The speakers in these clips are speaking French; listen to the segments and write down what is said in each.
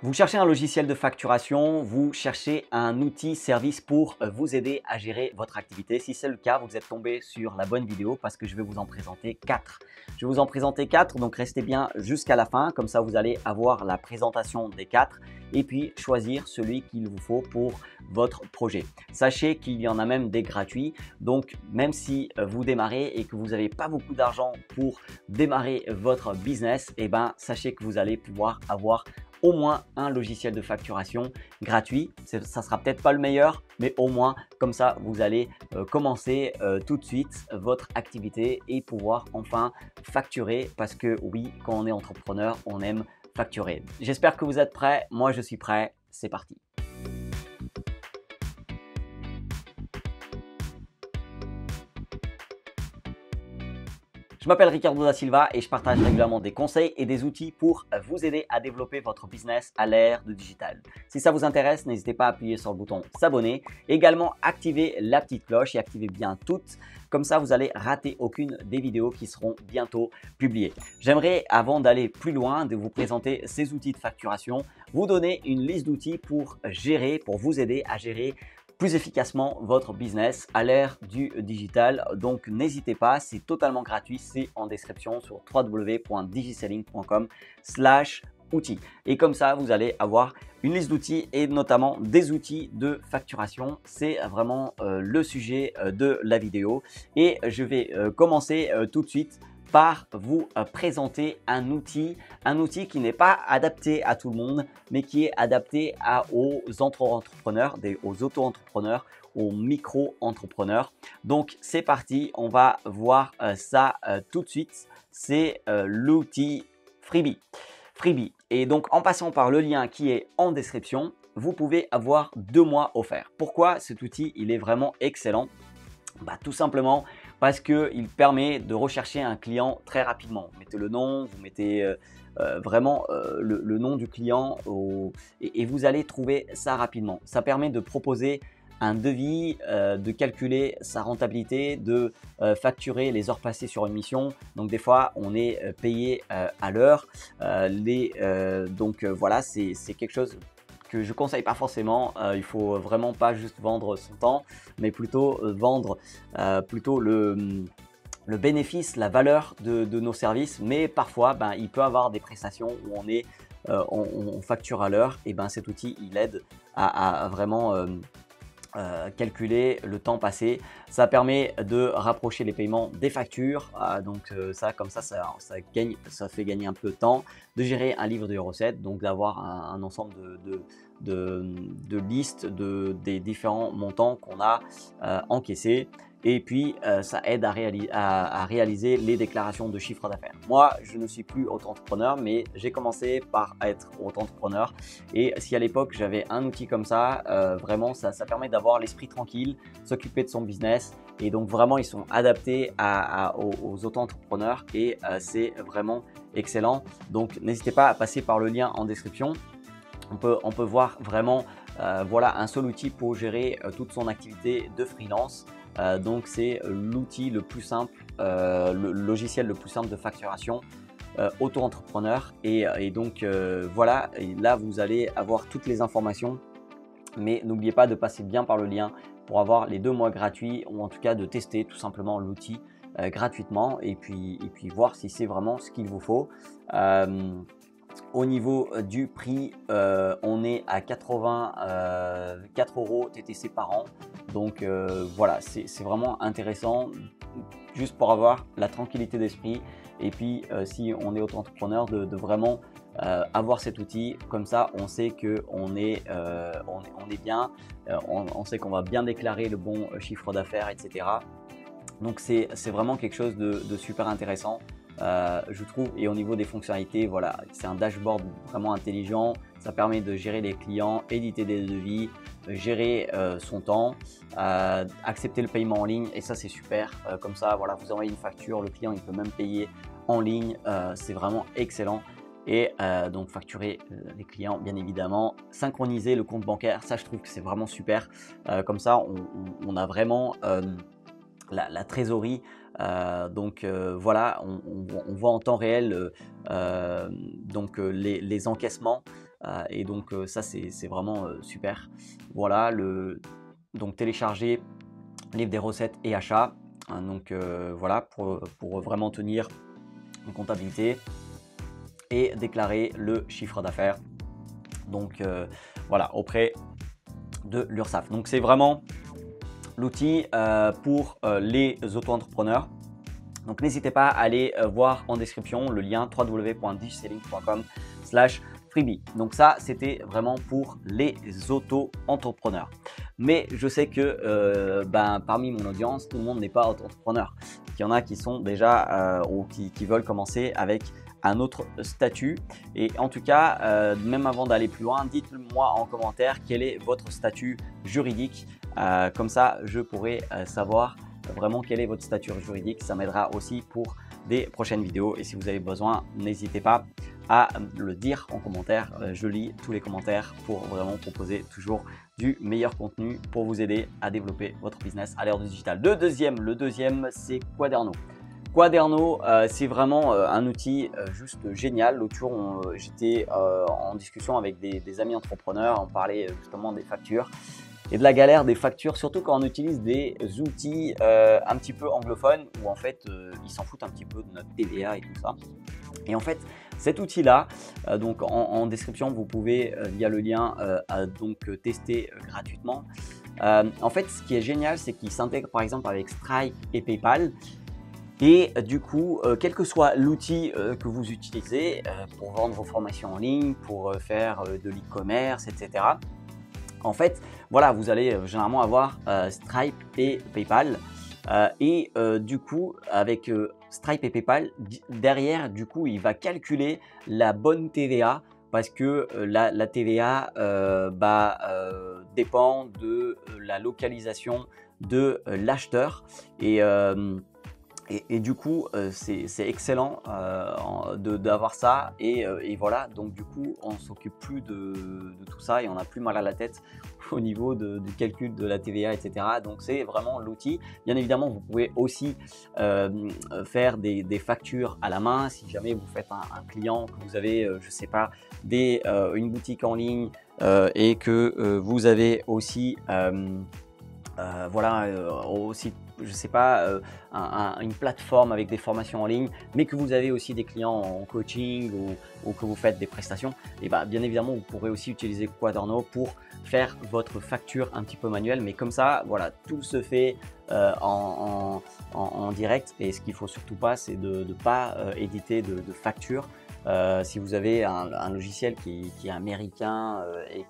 Vous cherchez un logiciel de facturation, vous cherchez un outil service pour vous aider à gérer votre activité. Si c'est le cas, vous êtes tombé sur la bonne vidéo parce que je vais vous en présenter 4. Je vais vous en présenter 4, donc restez bien jusqu'à la fin. Comme ça, vous allez avoir la présentation des 4 et puis choisir celui qu'il vous faut pour votre projet. Sachez qu'il y en a même des gratuits. Donc, même si vous démarrez et que vous n'avez pas beaucoup d'argent pour démarrer votre business, sachez que vous allez pouvoir avoir au moins un logiciel de facturation gratuit. Ça ne sera peut-être pas le meilleur, mais au moins comme ça, vous allez commencer tout de suite votre activité et pouvoir enfin facturer parce que oui, quand on est entrepreneur, on aime facturer. J'espère que vous êtes prêts. Moi, je suis prêt. C'est parti. Je m'appelle Ricardo da Silva et je partage régulièrement des conseils et des outils pour vous aider à développer votre business à l'ère du digital. Si ça vous intéresse, n'hésitez pas à appuyer sur le bouton s'abonner. Également, activez la petite cloche et activez bien toutes. Comme ça, vous allez rater aucune des vidéos qui seront bientôt publiées. J'aimerais, avant d'aller plus loin, de vous présenter ces outils de facturation, vous donner une liste d'outils pour vous aider à gérer plus efficacement votre business à l'ère du digital. Donc n'hésitez pas, c'est totalement gratuit, c'est en description sur www.digiselling.com/outils. Et comme ça, vous allez avoir une liste d'outils et notamment des outils de facturation. C'est vraiment le sujet de la vidéo. Et je vais commencer tout de suite par vous présenter un outil qui n'est pas adapté à tout le monde, mais qui est adapté aux entrepreneurs, aux auto-entrepreneurs, aux micro-entrepreneurs. Donc, c'est parti, on va voir ça tout de suite. C'est l'outil Freebie. Freebie. Et donc, en passant par le lien qui est en description, vous pouvez avoir 2 mois offerts. Pourquoi cet outil il est vraiment excellent? Tout simplement parce qu'il permet de rechercher un client très rapidement. Vous mettez le nom, vous mettez vraiment le nom du client et vous allez trouver ça rapidement. Ça permet de proposer un devis, de calculer sa rentabilité, de facturer les heures passées sur une mission. Donc des fois, on est payé à l'heure. Voilà, c'est quelque chose que je ne conseille pas forcément. Il faut vraiment pas juste vendre son temps, mais plutôt vendre plutôt le bénéfice, la valeur de nos services. Mais parfois, il peut y avoir des prestations où on facture à l'heure. Et cet outil, il aide à vraiment calculer le temps passé. Ça permet de rapprocher les paiements des factures. Comme ça fait gagner un peu de temps, de gérer un livre de recettes, donc d'avoir un ensemble de listes des différents montants qu'on a encaissés. Et puis, ça aide à réaliser les déclarations de chiffre d'affaires. Moi, je ne suis plus auto-entrepreneur, mais j'ai commencé par être auto-entrepreneur. Et si à l'époque, j'avais un outil comme ça, vraiment, ça permet d'avoir l'esprit tranquille, s'occuper de son business. Et donc, vraiment, ils sont adaptés aux auto-entrepreneurs et c'est vraiment excellent. Donc, n'hésitez pas à passer par le lien en description. On peut voir vraiment voilà, un seul outil pour gérer toute son activité de freelance. Donc c'est l'outil le plus simple, le logiciel le plus simple de facturation auto-entrepreneur et donc voilà, et là vous allez avoir toutes les informations, mais n'oubliez pas de passer bien par le lien pour avoir les 2 mois gratuits ou en tout cas de tester tout simplement l'outil gratuitement et puis voir si c'est vraiment ce qu'il vous faut. Au niveau du prix, on est à 84 € TTC par an. Donc voilà, c'est vraiment intéressant juste pour avoir la tranquillité d'esprit. Et puis si on est auto-entrepreneur, de vraiment avoir cet outil. Comme ça, on sait qu'on est bien, on sait qu'on va bien déclarer le bon chiffre d'affaires, etc. Donc c'est vraiment quelque chose de super intéressant. Je trouve, et au niveau des fonctionnalités, voilà, c'est un dashboard vraiment intelligent. Ça permet de gérer les clients, éditer des devis, gérer son temps, accepter le paiement en ligne et ça c'est super. Comme ça, voilà, vous envoyez une facture, le client il peut même payer en ligne. C'est vraiment excellent. Et donc facturer les clients bien évidemment, synchroniser le compte bancaire, ça je trouve que c'est vraiment super. Comme ça, on a vraiment la trésorerie. Voilà, on voit en temps réel les encaissements et donc ça c'est vraiment super. Voilà, donc télécharger livre des recettes et achats, hein, donc voilà, pour vraiment tenir une comptabilité et déclarer le chiffre d'affaires, donc voilà, auprès de l'URSSAF. Donc c'est vraiment l'outil pour les auto-entrepreneurs. Donc n'hésitez pas à aller voir en description le lien www.digiselling.com/freebie. Donc ça, c'était vraiment pour les auto-entrepreneurs. Mais je sais que parmi mon audience, tout le monde n'est pas auto-entrepreneur. Il y en a qui sont déjà ou qui veulent commencer avec un autre statut. Et en tout cas, même avant d'aller plus loin, dites-moi en commentaire quel est votre statut juridique. Comme ça, je pourrai savoir vraiment quel est votre statut juridique. Ça m'aidera aussi pour des prochaines vidéos. Et si vous avez besoin, n'hésitez pas à le dire en commentaire. Je lis tous les commentaires pour vraiment proposer toujours du meilleur contenu pour vous aider à développer votre business à l'ère du digital. Le deuxième, c'est Quaderno. Quaderno, c'est vraiment un outil juste génial. L'autre jour, j'étais en discussion avec des amis entrepreneurs. On parlait justement des factures et de la galère des factures, surtout quand on utilise des outils un petit peu anglophones où en fait ils s'en foutent un petit peu de notre TVA et tout ça. Et en fait, cet outil-là, donc en description, vous pouvez via le lien donc tester gratuitement. En fait, ce qui est génial, c'est qu'il s'intègre par exemple avec Stripe et PayPal. Et du coup, quel que soit l'outil que vous utilisez pour vendre vos formations en ligne, pour faire de l'e-commerce, etc. En fait, voilà, vous allez généralement avoir Stripe et PayPal. Du coup, avec Stripe et PayPal, derrière, du coup, il va calculer la bonne TVA parce que la TVA dépend de la localisation de l'acheteur. Et du coup, c'est excellent d'avoir ça. Et voilà, donc du coup, on ne s'occupe plus de tout ça et on n'a plus mal à la tête au niveau du calcul de la TVA, etc. Donc c'est vraiment l'outil. Bien évidemment, vous pouvez aussi faire des factures à la main. Si jamais vous faites un client, que vous avez, je ne sais pas, une boutique en ligne et que vous avez aussi, aussi, je sais pas, une plateforme avec des formations en ligne, mais que vous avez aussi des clients en coaching ou que vous faites des prestations, et bien évidemment, vous pourrez aussi utiliser Quaderno pour faire votre facture un petit peu manuelle. Mais comme ça, voilà, tout se fait en direct. Et ce qu'il faut surtout pas, c'est de ne pas éditer de facture. Si vous avez un logiciel qui est américain et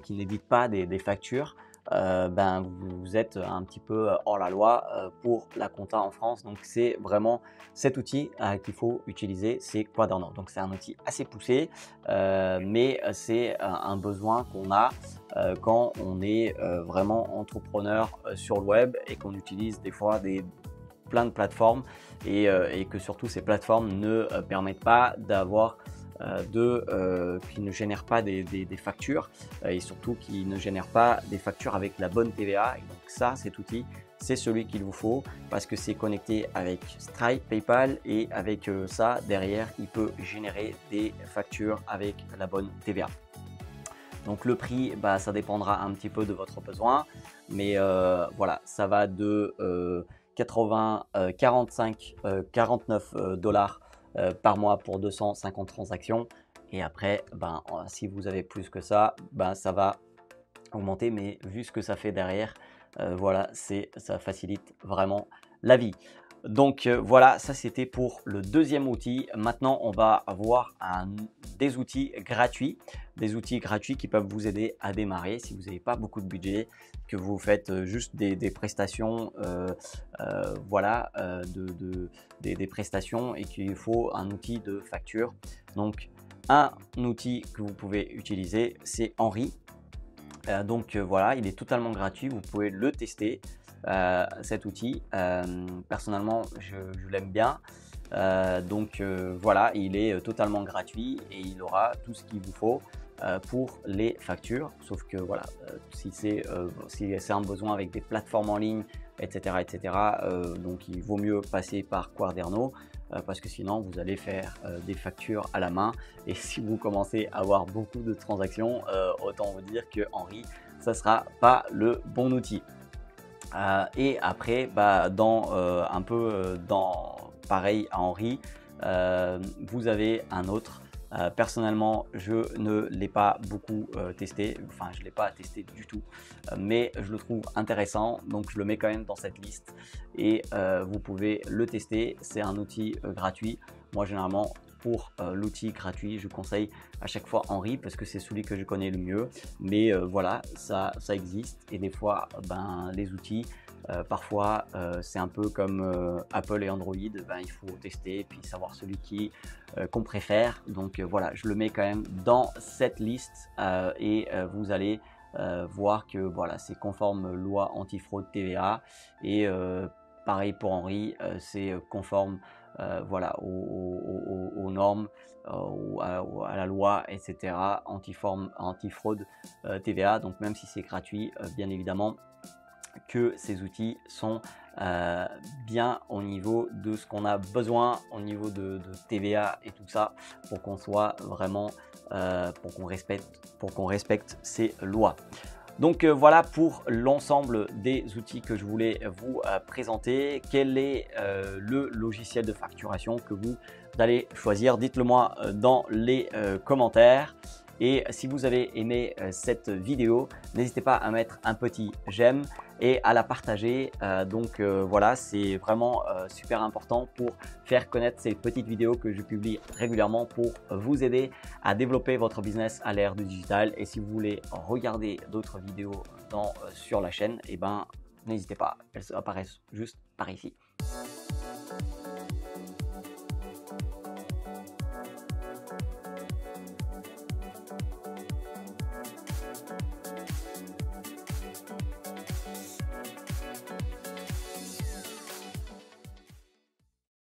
qui n'édite pas des factures, vous êtes un petit peu hors la loi pour la compta en France. Donc c'est vraiment cet outil qu'il faut utiliser, c'est Quaderno. Donc c'est un outil assez poussé, mais c'est un besoin qu'on a quand on est vraiment entrepreneur sur le web et qu'on utilise des fois plein de plateformes et que surtout ces plateformes ne permettent pas d'avoir qui ne génèrent pas des factures et surtout qui ne génèrent pas des factures avec la bonne TVA. Et donc ça, cet outil, c'est celui qu'il vous faut parce que c'est connecté avec Stripe, PayPal et avec ça, derrière, il peut générer des factures avec la bonne TVA. Donc le prix, ça dépendra un petit peu de votre besoin, mais voilà, ça va de 49 dollars par mois pour 250 transactions. Et après, si vous avez plus que ça, ça va augmenter. Mais vu ce que ça fait derrière, voilà, ça facilite vraiment la vie. Donc voilà, ça c'était pour le deuxième outil. Maintenant, on va avoir des outils gratuits qui peuvent vous aider à démarrer si vous n'avez pas beaucoup de budget, que vous faites juste des prestations, des prestations et qu'il faut un outil de facture. Donc un outil que vous pouvez utiliser, c'est Henry. Voilà, il est totalement gratuit, vous pouvez le tester. Cet outil, personnellement je l'aime bien, voilà, il est totalement gratuit et il aura tout ce qu'il vous faut pour les factures, sauf que voilà, si c'est un besoin avec des plateformes en ligne, etc., donc il vaut mieux passer par Quaderno. parce que sinon vous allez faire des factures à la main, et si vous commencez à avoir beaucoup de transactions, autant vous dire que Henri, ça sera pas le bon outil. Et après, pareil à Henri, vous avez un autre. Personnellement, je ne l'ai pas beaucoup testé, enfin je ne l'ai pas testé du tout, mais je le trouve intéressant, donc je le mets quand même dans cette liste, et vous pouvez le tester. C'est un outil gratuit. Moi généralement, pour l'outil gratuit, je conseille à chaque fois Henri parce que c'est celui que je connais le mieux, mais voilà, ça existe, et des fois les outils, parfois c'est un peu comme Apple et Android, il faut tester et puis savoir celui qu'on préfère. Donc voilà, je le mets quand même dans cette liste, et vous allez voir que voilà, c'est conforme loi antifraude TVA, et pareil pour Henri, c'est conforme voilà, aux normes, à la loi, etc. Antifraude TVA. Donc même si c'est gratuit, bien évidemment que ces outils sont bien au niveau de ce qu'on a besoin, au niveau de TVA et tout ça, pour qu'on soit vraiment, pour qu'on respecte ces lois. Donc voilà pour l'ensemble des outils que je voulais vous présenter. Quel est le logiciel de facturation que vous allez choisir? Dites-le moi dans les commentaires. Et si vous avez aimé cette vidéo, n'hésitez pas à mettre un petit j'aime et à la partager. Voilà, c'est vraiment super important pour faire connaître ces petites vidéos que je publie régulièrement pour vous aider à développer votre business à l'ère du digital. Et si vous voulez regarder d'autres vidéos sur la chaîne, n'hésitez pas, elles apparaissent juste par ici.